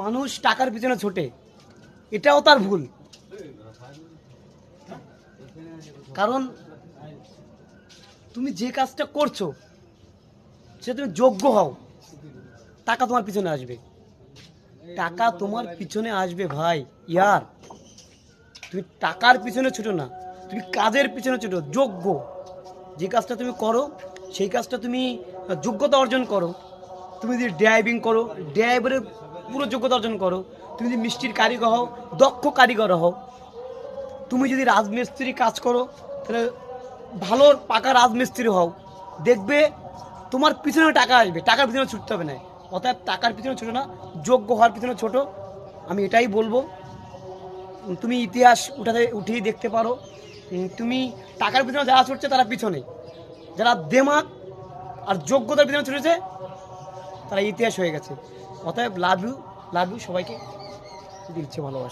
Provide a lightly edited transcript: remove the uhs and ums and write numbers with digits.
মানুষ টাকার পিছনে ছোটে, এটাও তার ভুল। কারণ তুমি যে কাজটা করছো সে তুমি যোগ্য হও, টাকা তোমার পিছনে আসবে, টাকা তোমার পিছনে আসবে ভাই। ইয়ার তুমি টাকার পিছনে ছুটো না, তুমি কাজের পিছনে ছুটো। যোগ্য যে কাজটা তুমি করো সেই কাজটা তুমি যোগ্যতা অর্জন করো। তুমি যদি ড্রাইভিং করো, ড্রাইভারের পুরো যোগ্যতা অর্জন করো। তুমি যদি মিষ্টির কারিগর হও, দক্ষ কারিগর হও। তুমি যদি রাজমিস্ত্রি কাজ করো, তাহলে ভালো পাকা রাজমিস্ত্রি হও, দেখবে তোমার পিছনে টাকা আসবে, টাকার পিছনে ছুটতে হবে না। অতএব টাকার পিছনে ছোটো না, যোগ্য হওয়ার পিছনে ছোটো। আমি এটাই বলবো। তুমি ইতিহাস উঠিয়ে দেখতে পারো। তুমি টাকার পিছনে যারা ছুটছে তারা পিছনে, যারা দেমাগ আর যোগ্যতার পিছনে ছুটেছে তারা ইতিহাস হয়ে গেছে। অতএব লাভ ইউ, লাভ ইউ সবাইকে দিচ্ছে ভালোবাসা।